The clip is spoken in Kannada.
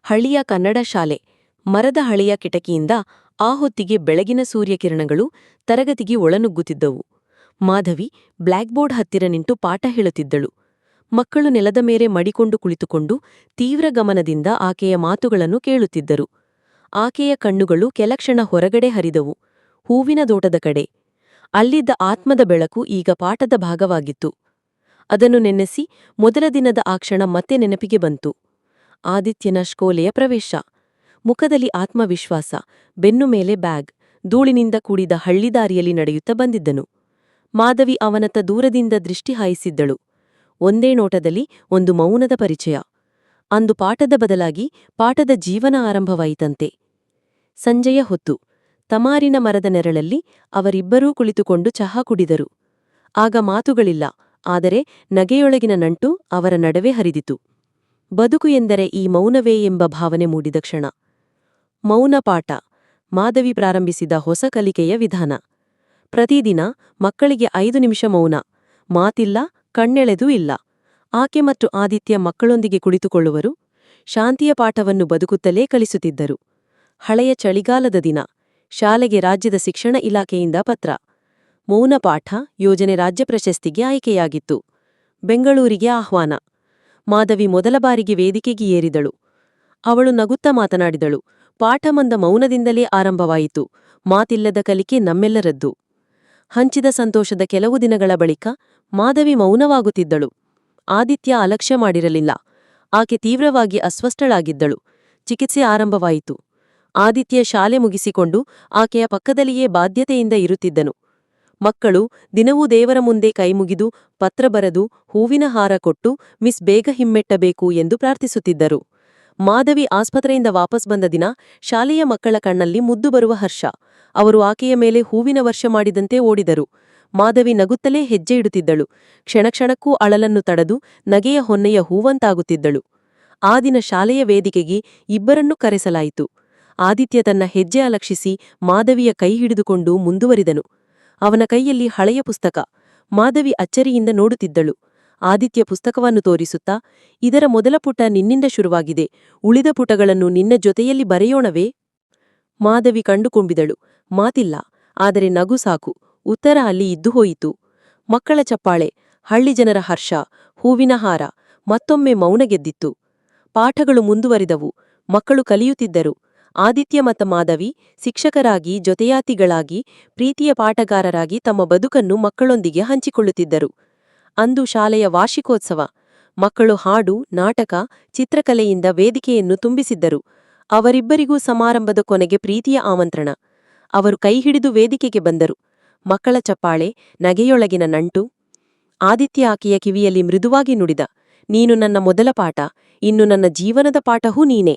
ಹಳ್ಳಿಯ ಕನ್ನಡ ಶಾಲೆ. ಮರದ ಹಳೆಯ ಕಿಟಕಿಯಿಂದ ಆ ಹೊತ್ತಿಗೆ ಬೆಳಗಿನ ಸೂರ್ಯಕಿರಣಗಳು ತರಗತಿಗೆ ಒಳನುಗ್ಗುತ್ತಿದ್ದವು. ಮಾಧವಿ ಬ್ಲ್ಯಾಕ್ಬೋರ್ಡ್ ಹತ್ತಿರ ನಿಂತು ಪಾಠ ಹೇಳುತ್ತಿದ್ದಳು. ಮಕ್ಕಳು ನೆಲದ ಮೇಲೆ ಮಡಿಕೊಂಡು ಕುಳಿತುಕೊಂಡು ತೀವ್ರ ಗಮನದಿಂದ ಆಕೆಯ ಮಾತುಗಳನ್ನು ಕೇಳುತ್ತಿದ್ದರು. ಆಕೆಯ ಕಣ್ಣುಗಳು ಕೆಲಕ್ಷಣ ಹೊರಗಡೆ ಹರಿದವು, ಹೂವಿನ ತೋಟದ ಕಡೆ. ಅಲ್ಲಿದ್ದ ಆತ್ಮದ ಬೆಳಕು ಈಗ ಪಾಠದ ಭಾಗವಾಗಿತ್ತು. ಅದನ್ನು ನೆನೆಸಿ ಮೊದಲ ದಿನದ ಆ ಕ್ಷಣ ಮತ್ತೆ ನೆನಪಿಗೆ ಬಂತು. ಆದಿತ್ಯನ ಶೋಲೆಯ ಪ್ರವೇಶ. ಮುಖದಲ್ಲಿ ಆತ್ಮವಿಶ್ವಾಸ, ಬೆನ್ನು ಮೇಲೆ ಬ್ಯಾಗ್, ಧೂಳಿನಿಂದ ಕೂಡಿದ ಹಳ್ಳಿದಾರಿಯಲ್ಲಿ ನಡೆಯುತ್ತಾ ಬಂದಿದ್ದನು. ಮಾಧವಿ ಅವನತ್ತ ದೂರದಿಂದ ದೃಷ್ಟಿ ಹಾಯಿಸಿದ್ದಳು. ಒಂದೇ ನೋಟದಲ್ಲಿ ಒಂದು ಮೌನದ ಪರಿಚಯ. ಅಂದು ಪಾಠದ ಬದಲಾಗಿ ಪಾಠದ ಜೀವನ ಆರಂಭವಾಯಿತಂತೆ. ಸಂಜೆಯ ಹೊತ್ತು ತಮಾರಿನ ಮರದ ನೆರಳಲ್ಲಿ ಅವರಿಬ್ಬರೂ ಕುಳಿತುಕೊಂಡು ಚಹಾ ಕುಡಿದರು. ಆಗ ಮಾತುಗಳಿಲ್ಲ, ಆದರೆ ನಗೆಯೊಳಗಿನ ನಂಟು ಅವರ ನಡುವೆ ಹರಿದಿತು. ಬದುಕು ಎಂದರೆ ಈ ಮೌನವೇ ಎಂಬ ಭಾವನೆ ಮೂಡಿದ ಕ್ಷಣ. ಮೌನ ಪಾಠ. ಮಾಧವಿ ಪ್ರಾರಂಭಿಸಿದ ಹೊಸ ಕಲಿಕೆಯ ವಿಧಾನ. ಪ್ರತಿದಿನ ಮಕ್ಕಳಿಗೆ 5 ನಿಮಿಷ ಮೌನ, ಮಾತಿಲ್ಲ, ಕಣ್ಣೆಳೆದೂ ಇಲ್ಲ. ಆಕೆ ಮತ್ತು ಆದಿತ್ಯ ಮಕ್ಕಳೊಂದಿಗೆ ಕುಳಿತುಕೊಳ್ಳುವರು. ಶಾಂತಿಯ ಪಾಠವನ್ನು ಬದುಕುತ್ತಲೇ ಕಲಿಸುತ್ತಿದ್ದರು. ಹಳೆಯ ಚಳಿಗಾಲದ ದಿನ. ಶಾಲೆಗೆ ರಾಜ್ಯದ ಶಿಕ್ಷಣ ಇಲಾಖೆಯಿಂದ ಪತ್ರ. ಮೌನ ಪಾಠ ಯೋಜನೆ ರಾಜ್ಯ ಪ್ರಶಸ್ತಿಗೆ ಆಯ್ಕೆಯಾಗಿತ್ತು. ಬೆಂಗಳೂರಿಗೆ ಆಹ್ವಾನ. ಮಾಧವಿ ಮೊದಲ ಬಾರಿಗೆ ವೇದಿಕೆಗೆ ಏರಿದಳು. ಅವಳು ನಗುತ್ತಾ ಮಾತನಾಡಿದಳು. ಪಾಠ ಮಂದ ಮೌನದಿಂದಲೇ ಆರಂಭವಾಯಿತು. ಮಾತಿಲ್ಲದ ಕಲಿಕೆ ನಮ್ಮೆಲ್ಲರದ್ದು. ಹಂಚಿದ ಸಂತೋಷದ ಕೆಲವು ದಿನಗಳ ಬಳಿಕ ಮಾಧವಿ ಮೌನವಾಗುತ್ತಿದ್ದಳು. ಆದಿತ್ಯ ಅಲಕ್ಷ್ಯ ಮಾಡಿರಲಿಲ್ಲ. ಆಕೆ ತೀವ್ರವಾಗಿ ಅಸ್ವಸ್ಥಳಾಗಿದ್ದಳು. ಚಿಕಿತ್ಸೆ ಆರಂಭವಾಯಿತು. ಆದಿತ್ಯ ಶಾಲೆ ಮುಗಿಸಿಕೊಂಡು ಆಕೆಯ ಪಕ್ಕದಲ್ಲಿಯೇ ಬಾಧ್ಯತೆಯಿಂದ ಇರುತ್ತಿದ್ದನು. ಮಕ್ಕಳು ದಿನವೂ ದೇವರ ಮುಂದೆ ಕೈಮುಗಿದು, ಪತ್ರ ಬರೆದು, ಹೂವಿನ ಹಾರ ಕೊಟ್ಟು ಮಿಸ್ ಬೇಗ ಹಿಮ್ಮೆಟ್ಟಬೇಕು ಎಂದು ಪ್ರಾರ್ಥಿಸುತ್ತಿದ್ದರು. ಮಾಧವಿ ಆಸ್ಪತ್ರೆಯಿಂದ ವಾಪಸ್ ಬಂದ ದಿನ ಶಾಲೆಯ ಮಕ್ಕಳ ಕಣ್ಣಲ್ಲಿ ಮುದ್ದು ಬರುವ ಹರ್ಷ. ಅವರು ಆಕೆಯ ಮೇಲೆ ಹೂವಿನ ವರ್ಷ ಮಾಡಿದಂತೆ ಓಡಿದರು. ಮಾಧವಿ ನಗುತ್ತಲೇ ಹೆಜ್ಜೆ ಇಡುತ್ತಿದ್ದಳು. ಕ್ಷಣಕ್ಷಣಕ್ಕೂ ಅಳಲನ್ನು ತಡೆದು ನಗೆಯ ಹೊನ್ನೆಯ ಹೂವಂತಾಗುತ್ತಿದ್ದಳು. ಆ ದಿನ ಶಾಲೆಯ ವೇದಿಕೆಗೆ ಇಬ್ಬರನ್ನೂ ಕರೆಸಲಾಯಿತು. ಆದಿತ್ಯ ತನ್ನ ಹೆಜ್ಜೆ ಅಲಕ್ಷಿಸಿ ಮಾಧವಿಯ ಕೈ ಹಿಡಿದುಕೊಂಡು ಮುಂದುವರಿದನು. ಅವನ ಕೈಯಲ್ಲಿ ಹಳೆಯ ಪುಸ್ತಕ. ಮಾಧವಿ ಅಚ್ಚರಿಯಿಂದ ನೋಡುತ್ತಿದ್ದಳು. ಆದಿತ್ಯ ಪುಸ್ತಕವನ್ನು ತೋರಿಸುತ್ತಾ, ಇದರ ಮೊದಲ ಪುಟ ನಿನ್ನಿಂದ ಶುರುವಾಗಿದೆ, ಉಳಿದ ಪುಟಗಳನ್ನು ನಿನ್ನ ಜೊತೆಯಲ್ಲಿ ಬರೆಯೋಣವೇ? ಮಾಧವಿ ಕಂಡುಕೊಂಬಿದಳು. ಮಾತಿಲ್ಲ, ಆದರೆ ನಗು ಸಾಕು. ಉತ್ತರ ಅಲ್ಲಿ ಇದ್ದು ಹೋಯಿತು. ಮಕ್ಕಳ ಚಪ್ಪಾಳೆ, ಹಳ್ಳಿ ಜನರ ಹರ್ಷ, ಹೂವಿನ ಹಾರ. ಮತ್ತೊಮ್ಮೆ ಮೌನ ಗೆದ್ದಿತ್ತು. ಪಾಠಗಳು ಮುಂದುವರಿದವು. ಮಕ್ಕಳು ಕಲಿಯುತ್ತಿದ್ದರು. ಆದಿತ್ಯ ಮತ್ತು ಮಾಧವಿ ಶಿಕ್ಷಕರಾಗಿ, ಜೊತೆಯಾತಿಗಳಾಗಿ, ಪ್ರೀತಿಯ ಪಾಠಗಾರರಾಗಿ ತಮ್ಮ ಬದುಕನ್ನು ಮಕ್ಕಳೊಂದಿಗೆ ಹಂಚಿಕೊಳ್ಳುತ್ತಿದ್ದರು. ಅಂದು ಶಾಲೆಯ ವಾರ್ಷಿಕೋತ್ಸವ. ಮಕ್ಕಳು ಹಾಡು, ನಾಟಕ, ಚಿತ್ರಕಲೆಯಿಂದ ವೇದಿಕೆಯನ್ನು ತುಂಬಿಸಿದ್ದರು. ಅವರಿಬ್ಬರಿಗೂ ಸಮಾರಂಭದ ಕೊನೆಗೆ ಪ್ರೀತಿಯ ಆಮಂತ್ರಣ. ಅವರು ಕೈಹಿಡಿದು ವೇದಿಕೆಗೆ ಬಂದರು. ಮಕ್ಕಳ ಚಪ್ಪಾಳೆ, ನಗೆಯೊಳಗಿನ ನಂಟು. ಆದಿತ್ಯ ಆಕೆಯ ಕಿವಿಯಲ್ಲಿ ಮೃದುವಾಗಿ ನುಡಿದ, ನೀನು ನನ್ನ ಮೊದಲ ಪಾಠ, ಇನ್ನು ನನ್ನ ಜೀವನದ ಪಾಠವೂ ನೀನೇ.